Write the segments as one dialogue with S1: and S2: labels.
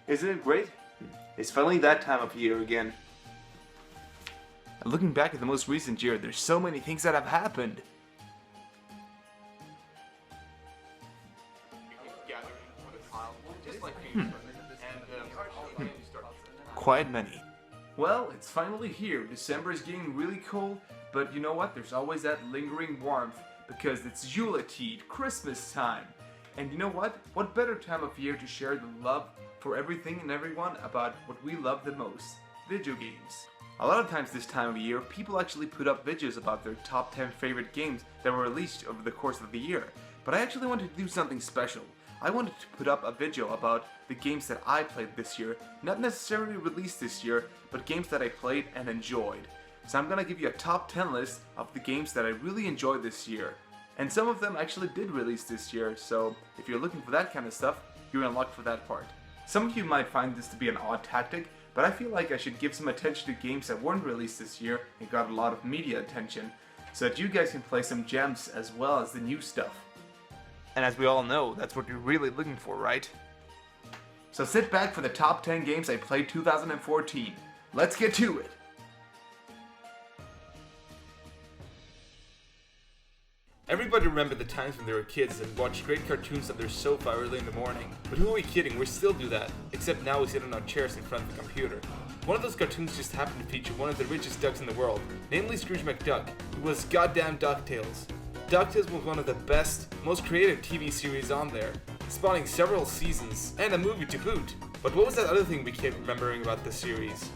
S1: Isn't it great? It's finally that time of year again. And looking back at the most recent year, there's so many things that have happened. Quite many. Well, it's finally here. December is getting really cold, but you know what? There's always that lingering warmth because it's Yuletide, Christmas time. And you know what? What better time of year to share the love for everything and everyone about what we love the most, video games. A lot of times this time of year, people actually put up videos about their top 10 favorite games that were released over the course of the year. But I actually wanted to do something special. I wanted to put up a video about the games that I played this year, not necessarily released this year, but games that I played and enjoyed. So I'm gonna give you a top 10 list of the games that I really enjoyed this year. And some of them actually did release this year, so if you're looking for that kind of stuff, you're in luck for that part. Some of you might find this to be an odd tactic, but I feel like I should give some attention to games that weren't released this year and got a lot of media attention, so that you guys can play some gems as well as the new stuff. And as we all know, that's what you're really looking for, right? So sit back for the top 10 games I played 2014. Let's get to it! Everybody remembered the times when they were kids and watched great cartoons on their sofa early in the morning. But who are we kidding, we still do that. Except now we sit on our chairs in front of the computer. One of those cartoons just happened to feature one of the richest ducks in the world, namely Scrooge McDuck. It was goddamn DuckTales. DuckTales was one of the best, most creative TV series on there, spawning several seasons, and a movie to boot. But what was that other thing we kept remembering about the series?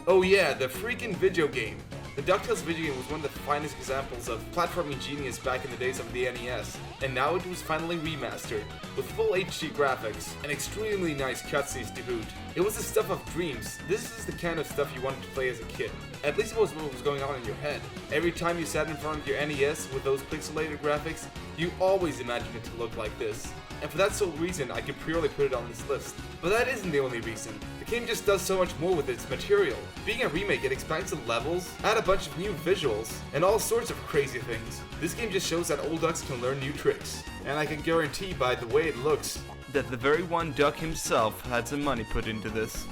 S1: Oh yeah, the freaking video game. The DuckTales video game was one of the finest examples of platforming genius back in the days of the NES, and now it was finally remastered, with full HD graphics, and extremely nice cutscenes to boot. It was the stuff of dreams. This is the kind of stuff you wanted to play as a kid. At least it was what was going on in your head. Every time you sat in front of your NES with those pixelated graphics, you always imagined it to look like this. And for that sole reason, I could purely put it on this list. But that isn't the only reason. The game just does so much more with its material. Being a remake, it expands the levels, add a bunch of new visuals, and all sorts of crazy things. This game just shows that old ducks can learn new tricks. And I can guarantee by the way it looks, that the very one duck himself had some money put into this.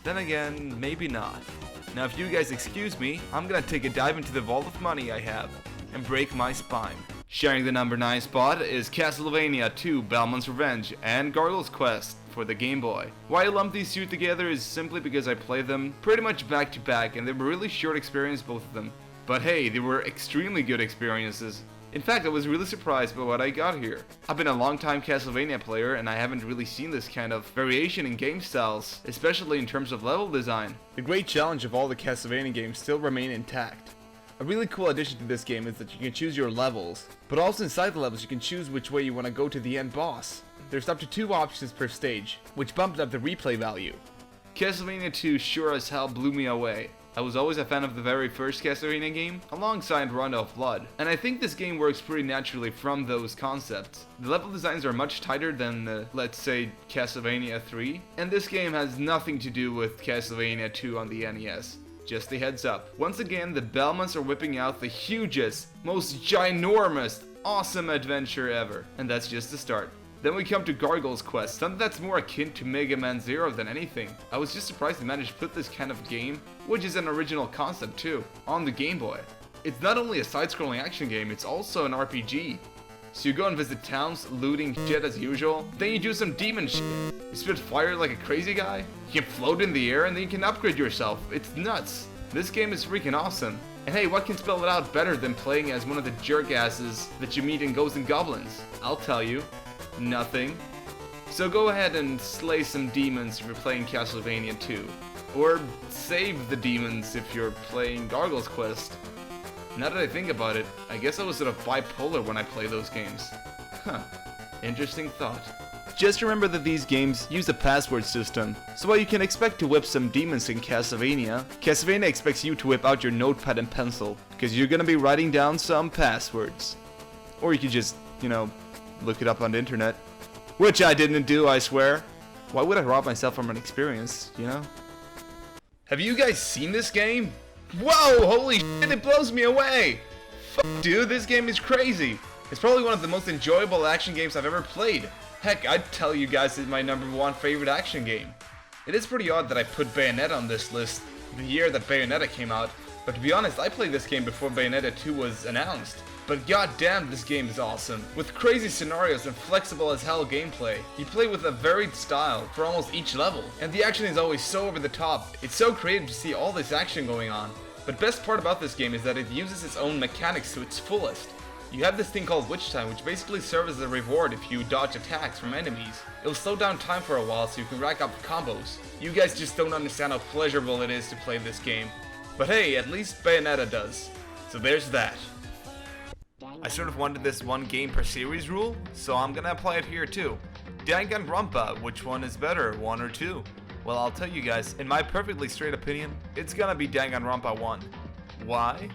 S1: Then again, maybe not. Now if you guys excuse me, I'm gonna take a dive into the vault of money I have, and break my spine. Sharing the number 9 spot is Castlevania 2 Balmon's Revenge and Gargoyle's Quest for the Game Boy. Why I lump these two together is simply because I played them pretty much back to back and they were really short experience, both of them. But hey, they were extremely good experiences. In fact, I was really surprised by what I got here. I've been a long-time Castlevania player and I haven't really seen this kind of variation in game styles, especially in terms of level design. The great challenge of all the Castlevania games still remain intact. A really cool addition to this game is that you can choose your levels, but also inside the levels you can choose which way you want to go to the end boss. There's up to 2 options per stage, which bumped up the replay value. Castlevania 2 sure as hell blew me away. I was always a fan of the very first Castlevania game, alongside Rondo of Blood, and I think this game works pretty naturally from those concepts. The level designs are much tighter than, let's say, Castlevania 3, and this game has nothing to do with Castlevania 2 on the NES. Just a heads up. Once again, the Belmonts are whipping out the hugest, most ginormous, awesome adventure ever. And that's just the start. Then we come to Gargoyle's Quest, something that's more akin to Mega Man Zero than anything. I was just surprised they managed to put this kind of game, which is an original concept too, on the Game Boy. It's not only a side-scrolling action game, it's also an RPG. So you go and visit towns, looting shit as usual, then you do some demon shit. You spit fire like a crazy guy, you can float in the air, and then you can upgrade yourself. It's nuts. This game is freaking awesome. And hey, what can spell it out better than playing as one of the jerkasses that you meet in Ghosts and Goblins? I'll tell you, nothing. So go ahead and slay some demons if you're playing Castlevania 2. Or save the demons if you're playing Gargoyle's Quest. Now that I think about it, I guess I was sort of bipolar when I played those games. Huh, interesting thought. Just remember that these games use a password system, so while you can expect to whip some demons in Castlevania, Castlevania expects you to whip out your notepad and pencil, because you're gonna be writing down some passwords. Or you could just, look it up on the internet. Which I didn't do, I swear. Why would I rob myself from an experience, Have you guys seen this game? Whoa, holy shit, it blows me away! Fuck, dude, this game is crazy! It's probably one of the most enjoyable action games I've ever played. Heck, I'd tell you guys it's my #1 favorite action game.
S2: It is pretty odd that I put Bayonetta on this list the year that Bayonetta came out, but to be honest, I played this game before Bayonetta 2 was announced. But goddamn, this game is awesome. With crazy scenarios and flexible as hell gameplay, you play with a varied style for almost each level, and the action is always so over the top. It's so creative to see all this action going on. But best part about this game is that it uses its own mechanics to its fullest. You have this thing called Witch Time, which basically serves as a reward if you dodge attacks from enemies. It'll slow down time for a while so you can rack up combos. You guys just don't understand how pleasurable it is to play this game. But hey, at least Bayonetta does. So there's that. I sort of wanted this one game per series rule, so I'm gonna apply it here too. Danganronpa, which one is better, 1 or 2? Well, I'll tell you guys, in my perfectly straight opinion, it's gonna be Danganronpa 1. Why?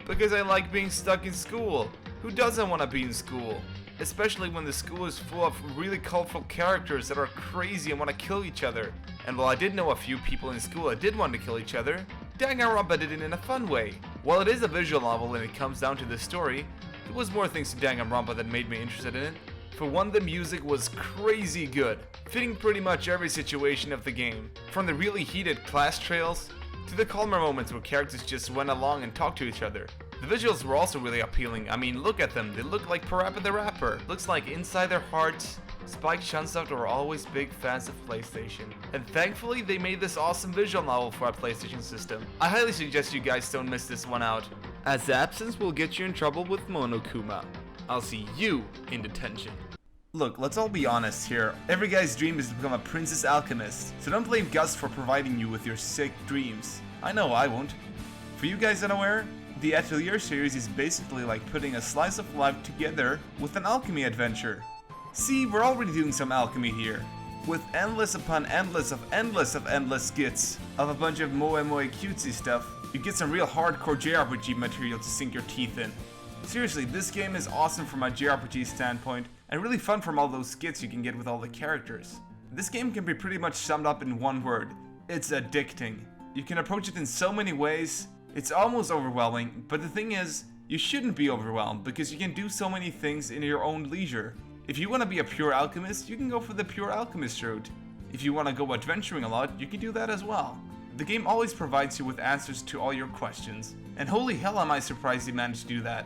S2: Because I like being stuck in school. Who doesn't want to be in school? Especially when the school is full of really colorful characters that are crazy and want to kill each other. And while I did know a few people in school that did want to kill each other, Danganronpa did it in a fun way. While it is a visual novel and it comes down to the story, there was more things to Danganronpa that made me interested in it. For one, the music was crazy good, fitting pretty much every situation of the game. From the really heated class trails, to the calmer moments where characters just went along and talked to each other. The visuals were also really appealing. I mean, look at them, they look like Parappa the Rapper. Looks like inside their hearts, Spike Chunsoft were always big fans of PlayStation. And thankfully, they made this awesome visual novel for a PlayStation system. I highly suggest you guys don't miss this one out, as absence will get you in trouble with Monokuma. I'll see you in detention.
S3: Look, let's all be honest here. Every guy's dream is to become a princess alchemist, so don't blame Gus for providing you with your sick dreams. I know I won't. For you guys unaware, the Atelier series is basically like putting a slice of life together with an alchemy adventure. See, we're already doing some alchemy here. With endless upon endless of endless skits of a bunch of moe cutesy stuff, you get some real hardcore JRPG material to sink your teeth in. Seriously, this game is awesome from a JRPG standpoint, and really fun from all those skits you can get with all the characters. This game can be pretty much summed up in one word. It's addicting. You can approach it in so many ways, it's almost overwhelming, but the thing is, you shouldn't be overwhelmed because you can do so many things in your own leisure. If you want to be a pure alchemist, you can go for the pure alchemist route. If you want to go adventuring a lot, you can do that as well. The game always provides you with answers to all your questions, and holy hell am I surprised you managed to do that.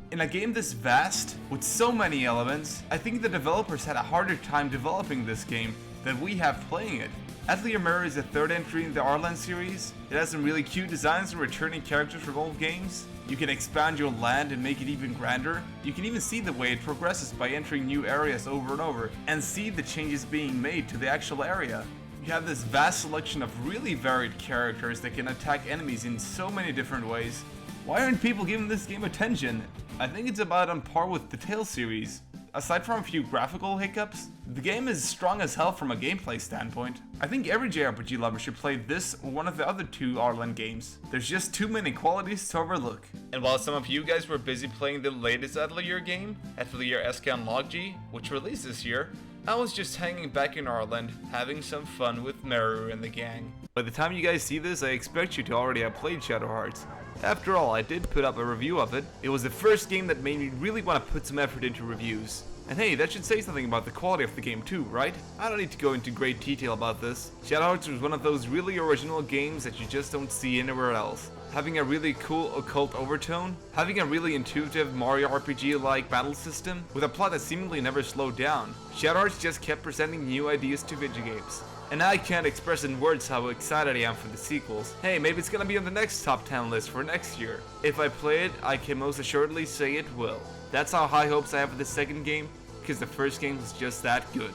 S3: In a game this vast, with so many elements, I think the developers had a harder time developing this game than we have playing it. Atelier Mirror is the third entry in the Arland series. It has some really cute designs and returning characters from old games. You can expand your land and make it even grander. You can even see the way it progresses by entering new areas over and over, and see the changes being made to the actual area. You have this vast selection of really varied characters that can attack enemies in so many different ways. Why aren't people giving this game attention? I think it's about on par with the Tales series. Aside from a few graphical hiccups, the game is strong as hell from a gameplay standpoint. I think every JRPG lover should play this or one of the other two Arland games. There's just too many qualities to overlook.
S2: And while some of you guys were busy playing the latest Atelier game, Atelier Escan Loggy, which released this year, I was just hanging back in Arland, having some fun with Meru and the gang. By the time you guys see this, I expect you to already have played Shadow Hearts. After all, I did put up a review of it. It was the first game that made me really want to put some effort into reviews. And hey, that should say something about the quality of the game too, right? I don't need to go into great detail about this. Shadow Hearts was one of those really original games that you just don't see anywhere else. Having a really cool occult overtone, having a really intuitive Mario RPG-like battle system, with a plot that seemingly never slowed down. Shadow Hearts just kept presenting new ideas to video games. And I can't express in words how excited I am for the sequels. Hey, maybe it's gonna be on the next top 10 list for next year. If I play it, I can most assuredly say it will. That's how high hopes I have for the second game, because the first game was just that good.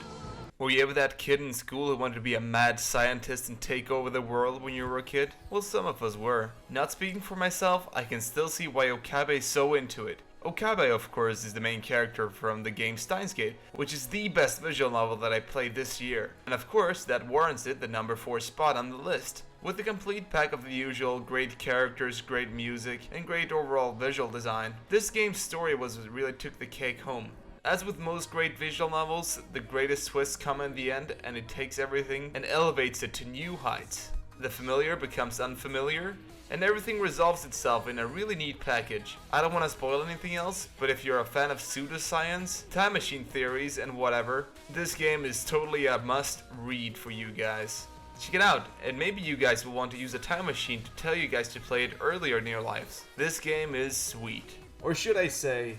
S2: Were you ever that kid in school who wanted to be a mad scientist and take over the world when you were a kid? Well, some of us were. Not speaking for myself, I can still see why Okabe is so into it. Okabe, of course, is the main character from the game Steins Gate, which is the best visual novel that I played this year. And of course, that warrants it the number 4 spot on the list. With a complete pack of the usual great characters, great music, and great overall visual design, this game's story was what really took the cake home. As with most great visual novels, the greatest twists come in the end, and it takes everything and elevates it to new heights. The familiar becomes unfamiliar, and everything resolves itself in a really neat package. I don't want to spoil anything else, but if you're a fan of pseudoscience, time machine theories, and whatever, this game is totally a must read for you guys.
S1: Check it out, and maybe you guys will want to use a time machine to tell you guys to play it earlier in your lives. This game is sweet. Or should I say,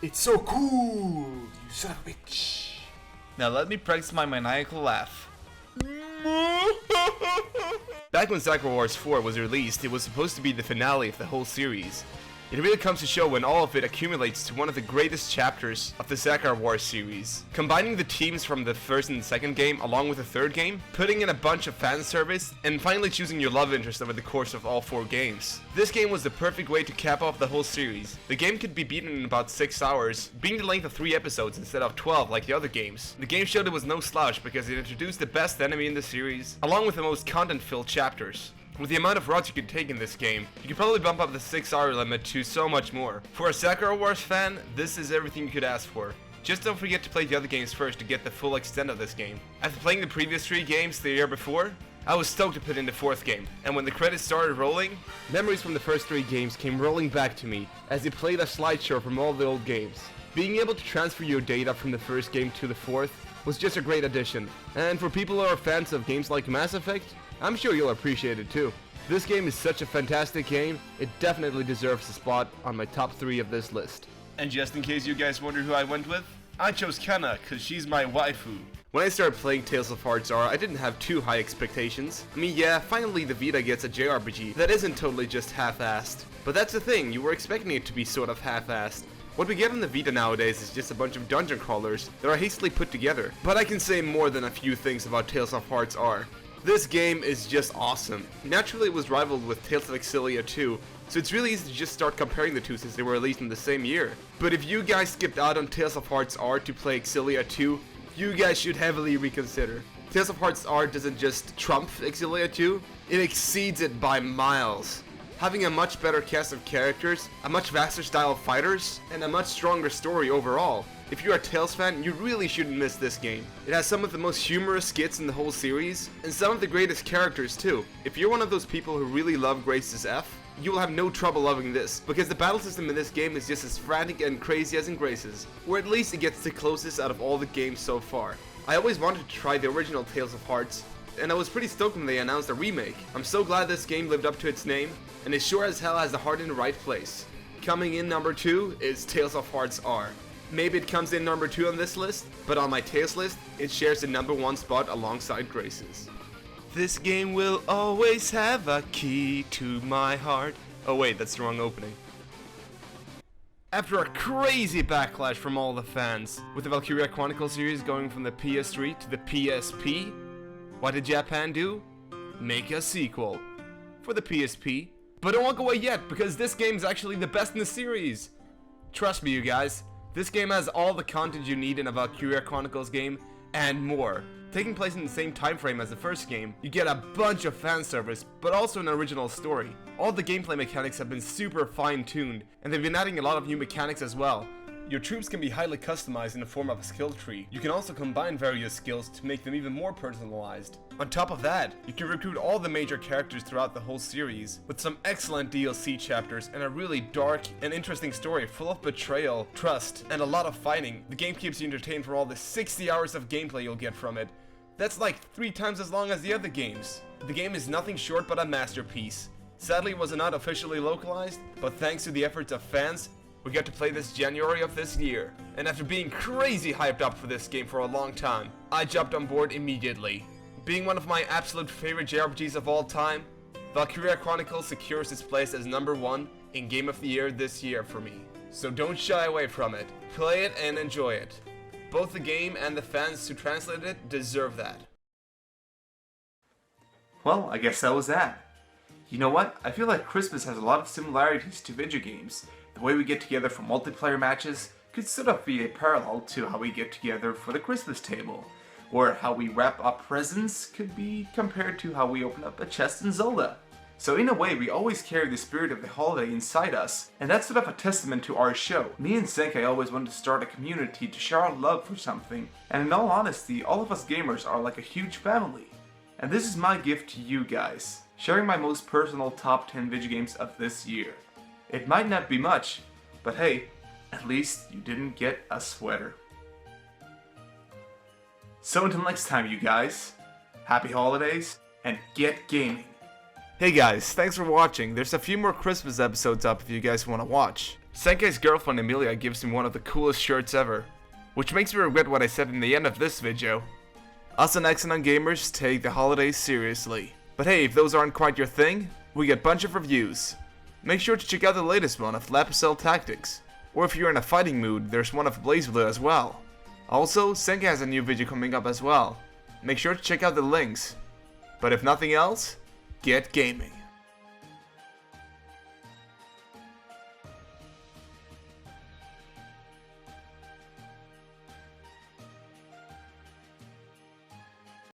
S1: it's so cool, you son of a bitch.
S3: Now let me practice my maniacal laugh.
S2: Back when Sakura Wars 4 was released, it was supposed to be the finale of the whole series. It really comes to show when all of it accumulates to one of the greatest chapters of the Sakura Wars series. Combining the teams from the first and second game along with the third game, putting in a bunch of fan service, and finally choosing your love interest over the course of all 4 games. This game was the perfect way to cap off the whole series. The game could be beaten in about 6 hours, being the length of 3 episodes instead of 12 like the other games. The game showed it was no slouch because it introduced the best enemy in the series, along with the most content-filled chapters. With the amount of routes you could take in this game, you could probably bump up the 6-hour limit to so much more. For a Sakura Wars fan, this is everything you could ask for. Just don't forget to play the other games first to get the full extent of this game. After playing the previous 3 games the year before, I was stoked to put in the 4th game, and when the credits started rolling, memories from the first 3 games came rolling back to me as it played a slideshow from all the old games. Being able to transfer your data from the first game to the 4th was just a great addition, and for people who are fans of games like Mass Effect, I'm sure you'll appreciate it too. This game is such a fantastic game, it definitely deserves a spot on my top 3 of this list.
S3: And just in case you guys wonder who I went with, I chose Kana cause she's my waifu.
S2: When I started playing Tales of Hearts R, I didn't have too high expectations. I mean, yeah, finally the Vita gets a JRPG that isn't totally just half-assed. But that's the thing, you were expecting it to be sort of half-assed. What we get on the Vita nowadays is just a bunch of dungeon crawlers that are hastily put together. But I can say more than a few things about Tales of Hearts R. This game is just awesome. Naturally it was rivaled with Tales of Exilia 2, so it's really easy to just start comparing the two since they were released in the same year. But if you guys skipped out on Tales of Hearts R to play Exilia 2, you guys should heavily reconsider. Tales of Hearts R doesn't just trump Exilia 2, it exceeds it by miles. Having a much better cast of characters, a much vaster style of fighters, and a much stronger story overall. If you're a Tales fan, you really shouldn't miss this game. It has some of the most humorous skits in the whole series, and some of the greatest characters too. If you're one of those people who really love Grace's F, you will have no trouble loving this, because the battle system in this game is just as frantic and crazy as in Grace's, or at least it gets the closest out of all the games so far. I always wanted to try the original Tales of Hearts, and I was pretty stoked when they announced a remake. I'm so glad this game lived up to its name, and it sure as hell has the heart in the right place. Coming in number 2 is Tales of Hearts R. Maybe it comes in number 2 on this list, but on my Tales list, it shares the number 1 spot alongside Grace's. This game will always have a key to my heart. Oh wait, that's the wrong opening. After a crazy backlash from all the fans, with the Valkyria Chronicles series going from the PS3 to the PSP, what did Japan do? Make a sequel for the PSP. But don't walk away yet, because this game is actually the best in the series. Trust me, you guys. This game has all the content you need in a Valkyria Chronicles game, and more. Taking place in the same time frame as the first game, you get a bunch of fan service, but also an original story. All the gameplay mechanics have been super fine-tuned, and they've been adding a lot of new mechanics as well. Your troops can be highly customized in the form of a skill tree. You can also combine various skills to make them even more personalized. On top of that, you can recruit all the major characters throughout the whole series, with some excellent DLC chapters and a really dark and interesting story full of betrayal, trust, and a lot of fighting. The game keeps you entertained for all the 60 hours of gameplay you'll get from it. That's like 3 times as long as the other games. The game is nothing short but a masterpiece. Sadly, it was not officially localized, but thanks to the efforts of fans, we got to play this January of this year. And after being crazy hyped up for this game for a long time, I jumped on board immediately. Being one of my absolute favorite JRPGs of all time, Valkyria Chronicles secures its place as number 1 in Game of the Year this year for me. So don't shy away from it. Play it and enjoy it. Both the game and the fans who translated it deserve that.
S3: Well, I guess that was that. You know what? I feel like Christmas has a lot of similarities to video games. The way we get together for multiplayer matches could sort of be a parallel to how we get together for the Christmas table. Or how we wrap up presents could be compared to how we open up a chest in Zelda. So in a way, we always carry the spirit of the holiday inside us, and that's sort of a testament to our show. Me and Senkai always wanted to start a community to share our love for something, and in all honesty, all of us gamers are like a huge family. And this is my gift to you guys, sharing my most personal top 10 video games of this year. It might not be much, but hey, at least you didn't get a sweater. So until next time, you guys, happy holidays, and get gaming.
S2: Hey guys, thanks for watching. There's a few more Christmas episodes up if you guys want to watch. Senkai's girlfriend Emilia gives him one of the coolest shirts ever, which makes me regret what I said in the end of this video. Us and Excellent Gamers take the holidays seriously. But hey, if those aren't quite your thing, we get a bunch of reviews. Make sure to check out the latest one of Lapicel Tactics. Or if you're in a fighting mood, there's one of BlazBlue as well. Also, Senkai has a new video coming up as well. Make sure to check out the links. But if nothing else, get gaming.